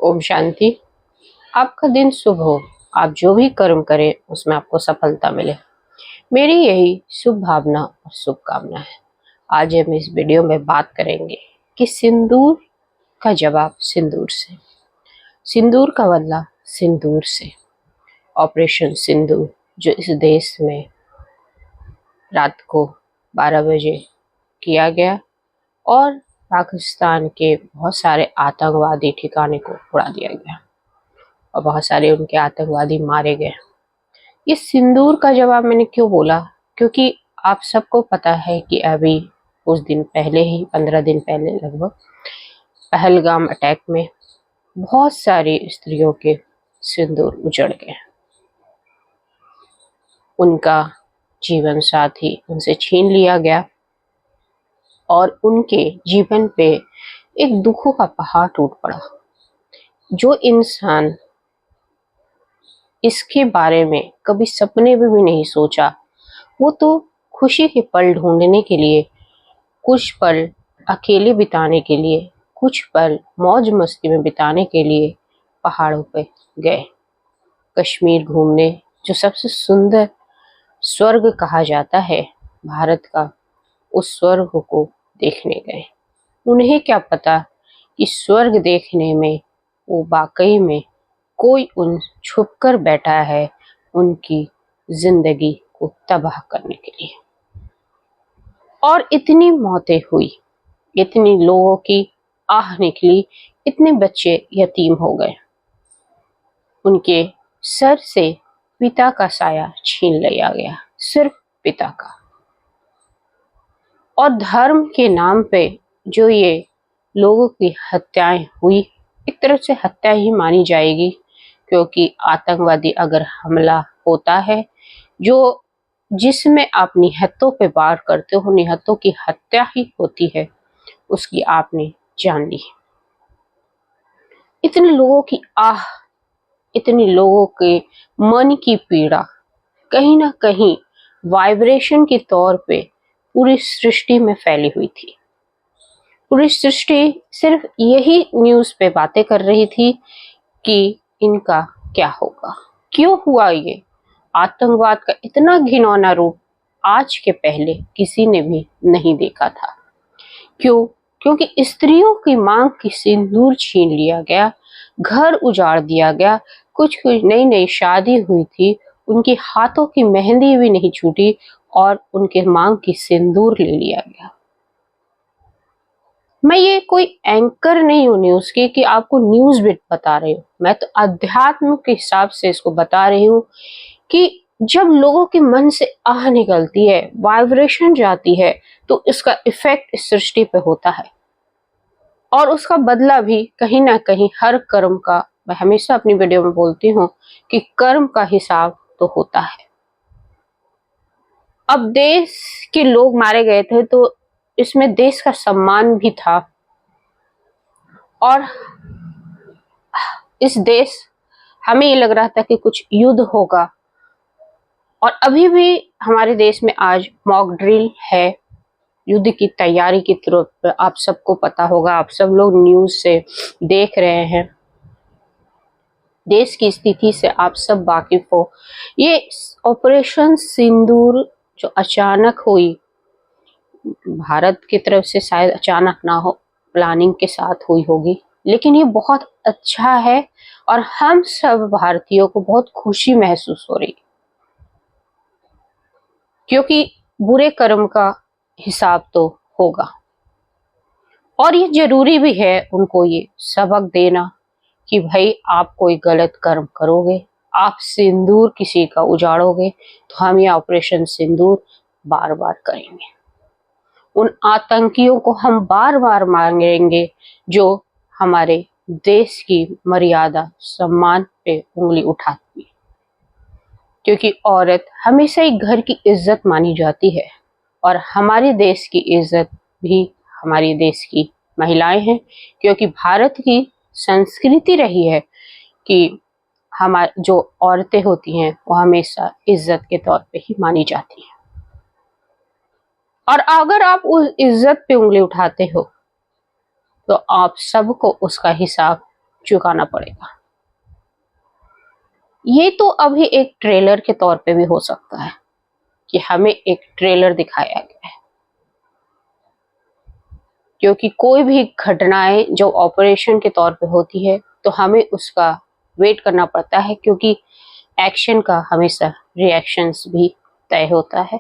ओम शांति। आपका दिन शुभ हो। आप जो भी कर्म करें उसमें आपको सफलता मिले, मेरी यही शुभ भावना और शुभकामना है। आज हम इस वीडियो में बात करेंगे कि सिंदूर का जवाब सिंदूर से, सिंदूर का बदला सिंदूर से। ऑपरेशन सिंदूर जो इस देश में रात को 12 बजे किया गया और पाकिस्तान के बहुत सारे आतंकवादी ठिकाने को उड़ा दिया गया और बहुत सारे उनके आतंकवादी मारे गए। ये सिंदूर का जवाब मैंने क्यों बोला, क्योंकि आप सबको पता है कि अभी कुछ दिन पहले ही 15 दिन पहले लगभग पहलगाम अटैक में बहुत सारी स्त्रियों के सिंदूर उजड़ गए। उनका जीवन साथी उनसे छीन लिया गया और उनके जीवन पे एक दुखों का पहाड़ टूट पड़ा। जो इंसान इसके बारे में कभी सपने में भी नहीं सोचा, वो तो खुशी के पल ढूंढने के लिए, कुछ पल अकेले बिताने के लिए, कुछ पल मौज मस्ती में बिताने के लिए पहाड़ों पे गए। कश्मीर घूमने, जो सबसे सुंदर स्वर्ग कहा जाता है भारत का, उस स्वर्ग को देखने गए। उन्हें क्या पता कि स्वर्ग देखने में वो वाकई में कोई उन छुपकर बैठा है उनकी जिंदगी को तबाह करने के लिए। और इतनी मौतें हुई, इतनी लोगों की आह निकली, इतने बच्चे यतीम हो गए। उनके सर से पिता का साया छीन लिया गया, सिर्फ पिता का। और धर्म के नाम पे जो ये लोगों की हत्याएं हुई, एक तरह से हत्या ही मानी जाएगी, क्योंकि आतंकवादी अगर हमला होता है जो जिसमें आप निहत्तों पे वार करते हो, निहत्तों की हत्या ही होती है, उसकी आपने जान ली। इतने लोगों की आह, इतने लोगों के मन की पीड़ा कहीं ना कहीं वाइब्रेशन के तौर पे पूरी सृष्टि में फैली हुई थी। पूरी सृष्टि सिर्फ यही न्यूज़ पे बातें कर रही थी कि इनका क्या होगा, क्यों हुआ ये। आतंकवाद का इतना घिनौना रूप आज के पहले किसी ने भी नहीं देखा था। क्यों? क्योंकि स्त्रियों की मांग की सिंदूर छीन लिया गया, घर उजाड़ दिया गया। कुछ कुछ नई नई शादी हुई थी, उनके हाथों की मेहंदी भी नहीं छूटी और उनके मांग की सिंदूर ले लिया गया। मैं ये कोई एंकर नहीं हूँ न्यूज़ की कि आपको न्यूज़ भी बता रही हूँ। मैं तो अध्यात्म के हिसाब से इसको बता रही हूँ कि जब लोगों के मन से आह निकलती है, वाइब्रेशन जाती है, तो इसका इफेक्ट इस सृष्टि पे होता है और उसका बदला भी कहीं ना कहीं हर कर्म का, मैं हमेशा अपनी वीडियो में बोलती हूँ कि कर्म का हिसाब तो होता है। अब देश के लोग मारे गए थे तो इसमें देश का सम्मान भी था और इस देश, हमें ये लग रहा था कि कुछ युद्ध होगा और अभी भी हमारे देश में आज मॉक ड्रिल है, युद्ध की तैयारी की तरफ। आप सबको पता होगा, आप सब लोग न्यूज़ से देख रहे हैं, देश की स्थिति से आप सब वाकिफ हो। ये ऑपरेशन सिंदूर जो अचानक हुई, भारत की तरफ से शायद अचानक ना हो, प्लानिंग के साथ हुई होगी, लेकिन ये बहुत अच्छा है और हम सब भारतीयों को बहुत खुशी महसूस हो रही, क्योंकि बुरे कर्म का हिसाब तो होगा और ये जरूरी भी है उनको ये सबक देना कि भाई आप कोई गलत कर्म करोगे, आप सिंदूर किसी का उजाड़ोगे, तो हम ये ऑपरेशन सिंदूर बार बार करेंगे। उन आतंकियों को हम बार बार मारेंगे जो हमारे देश की मर्यादा सम्मान पे उंगली उठाती है, क्योंकि औरत हमेशा ही घर की इज्जत मानी जाती है और हमारे देश की इज्जत भी हमारे देश की महिलाएं हैं, क्योंकि भारत की संस्कृति रही है कि हमारे जो औरतें होती हैं वो हमेशा इज्जत के तौर पे ही मानी जाती हैं। और अगर आप उस इज्जत पे उंगली उठाते हो तो आप सबको उसका हिसाब चुकाना पड़ेगा। ये तो अभी एक ट्रेलर के तौर पे भी हो सकता है कि हमें एक ट्रेलर दिखाया गया है, क्योंकि कोई भी घटनाएं जो ऑपरेशन के तौर पे होती है तो हमें उसका वेट करना पड़ता है, क्योंकि एक्शन का हमेशा रिएक्शंस भी तय होता है।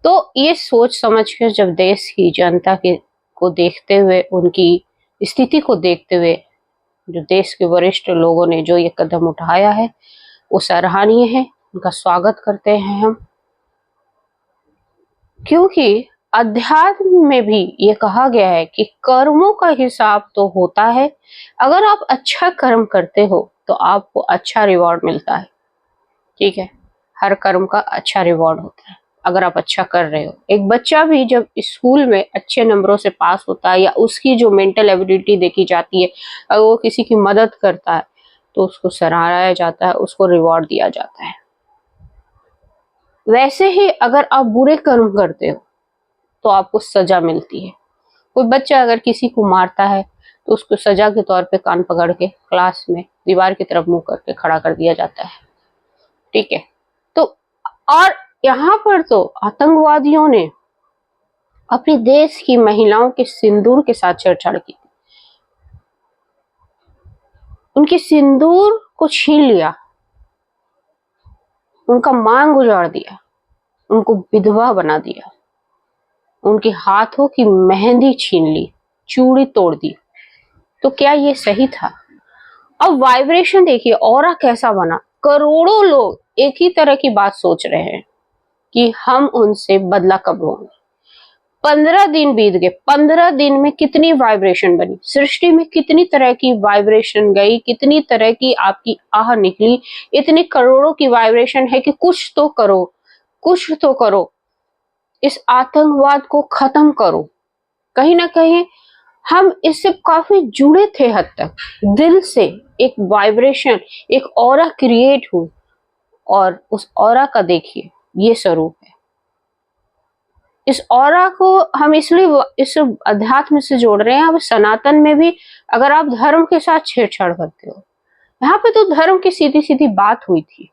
तो ये सोच समझ कर जब देश की जनता के को देखते हुए, उनकी स्थिति को देखते हुए जो देश के वरिष्ठ लोगों ने जो ये कदम उठाया है वो सराहनीय है, उनका स्वागत करते हैं हम। क्योंकि अध्यात्म में भी ये कहा गया है कि कर्मों का हिसाब तो होता है, अगर आप अच्छा कर्म करते हो तो आपको अच्छा रिवॉर्ड मिलता है। ठीक है, हर कर्म का अच्छा रिवॉर्ड होता है अगर आप अच्छा कर रहे हो। एक बच्चा भी जब स्कूल में अच्छे नंबरों से पास होता है या उसकी जो मेंटल एबिलिटी देखी जाती है, अगर वो किसी की मदद करता है तो उसको सराहाया जाता है, उसको रिवॉर्ड दिया जाता है। वैसे ही अगर आप बुरे कर्म करते हो तो आपको सजा मिलती है। कोई बच्चा अगर किसी को मारता है तो उसको सजा के तौर पे कान पकड़ के क्लास में दीवार की तरफ मुंह करके खड़ा कर दिया जाता है। ठीक है, तो और यहाँ पर तो आतंकवादियों ने अपने देश की महिलाओं के सिंदूर के साथ छेड़छाड़ की, उनके सिंदूर को छीन लिया, उनका मांग उजाड़ दिया, उनको विधवा बना दिया, उनके हाथों की मेहंदी छीन ली, चूड़ी तोड़ दी। तो क्या ये सही था? अब वाइब्रेशन देखिए, ऑरा कैसा बना। करोड़ों लोग एक ही तरह की बात सोच रहे हैं कि हम उनसे बदला कब होंगे। 15 दिन बीत गए, 15 दिन में कितनी वाइब्रेशन बनी, सृष्टि में कितनी तरह की वाइब्रेशन गई, कितनी तरह की आपकी आह निकली। इतनी करोड़ों की वाइब्रेशन है कि कुछ तो करो, कुछ तो करो, इस आतंकवाद को खत्म करो। कहीं ना कहीं हम इससे काफी जुड़े थे हद तक, दिल से एक वाइब्रेशन, एक ऑरा क्रिएट हुई, और उस ऑरा का देखिए ये स्वरूप है। इस ऑरा को हम इसलिए इस अध्यात्म से जोड़ रहे हैं। अब सनातन में भी अगर आप धर्म के साथ छेड़छाड़ करते हो, यहाँ पे तो धर्म की सीधी सीधी बात हुई थी,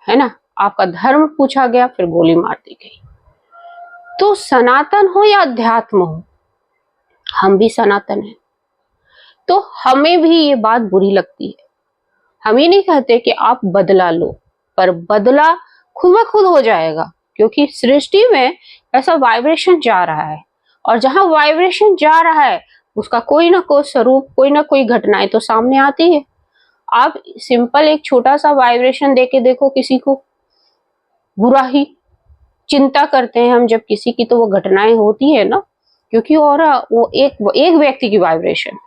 है ना, आपका धर्म पूछा गया, फिर गोली मार दी गई। तो सनातन हो या अध्यात्म हो, हम भी सनातन हैं, तो हमें भी ये बात बुरी लगती है। हम ये नहीं कहते कि आप बदला लो, पर बदला खुद ब खुद हो जाएगा, क्योंकि सृष्टि में ऐसा वाइब्रेशन जा रहा है, और जहां वाइब्रेशन जा रहा है उसका कोई ना कोई स्वरूप, कोई ना कोई घटनाएं तो सामने आती है। आप सिंपल एक छोटा सा वाइब्रेशन देके देखो किसी को, बुरा ही चिंता करते हैं हम जब किसी की, तो वो घटनाएं होती है ना, क्योंकि और वो एक व्यक्ति की वाइब्रेशन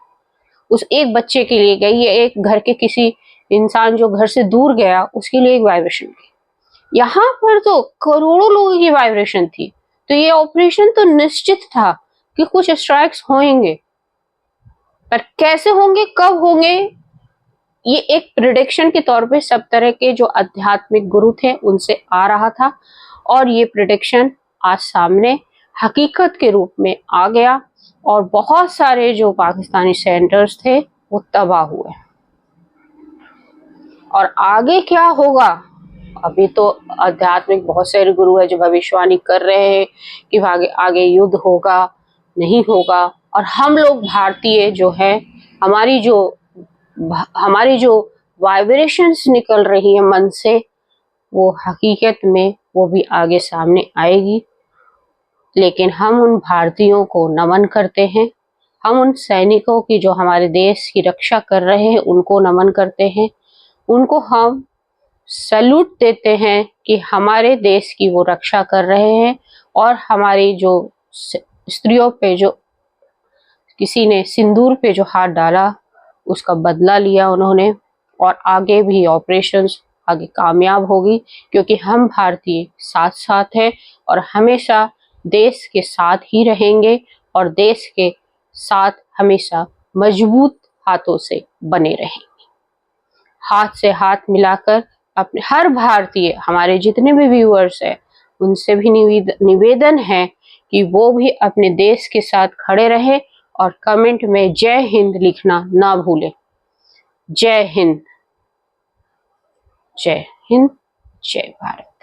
उस एक बच्चे के लिए गई, या एक घर के किसी इंसान जो घर से दूर गया उसके लिए एक वाइब्रेशन गई। यहाँ पर तो करोड़ों लोगों की वाइब्रेशन थी। तो ये ऑपरेशन तो निश्चित था कि कुछ स्ट्राइक्स होंगे, पर कैसे होंगे, कब होंगे, ये एक प्रिडिक्शन के तौर पे सब तरह के जो आध्यात्मिक गुरु थे उनसे आ रहा था, और ये प्रिडिक्शन आज सामने हकीकत के रूप में आ गया, और बहुत सारे जो पाकिस्तानी सेंटर्स थे वो तबाह हुए। और आगे क्या होगा, अभी तो आध्यात्मिक बहुत सारे गुरु है जो भविष्यवाणी कर रहे हैं कि आगे आगे युद्ध होगा, नहीं होगा। और हम लोग भारतीय जो है, हमारी जो वाइब्रेशंस निकल रही है मन से, वो हकीकत में वो भी आगे सामने आएगी। लेकिन हम उन भारतीयों को नमन करते हैं, हम उन सैनिकों की जो हमारे देश की रक्षा कर रहे हैं उनको नमन करते हैं, उनको हम सैल्यूट देते हैं कि हमारे देश की वो रक्षा कर रहे हैं। और हमारी जो स्त्रियों पे जो किसी ने सिंदूर पे जो हाथ डाला उसका बदला लिया उन्होंने, और आगे भी ऑपरेशंस आगे कामयाब होगी, क्योंकि हम भारतीय साथ साथ हैं और हमेशा देश के साथ ही रहेंगे, और देश के साथ हमेशा मजबूत हाथों से बने रहेंगे। हाथ से हाथ मिलाकर अपने हर भारतीय, हमारे जितने भी व्यूअर्स हैं उनसे भी निवेदन है कि वो भी अपने देश के साथ खड़े रहे और कमेंट में जय हिंद लिखना ना भूलें। जय हिंद, जय हिंद, जय भारत।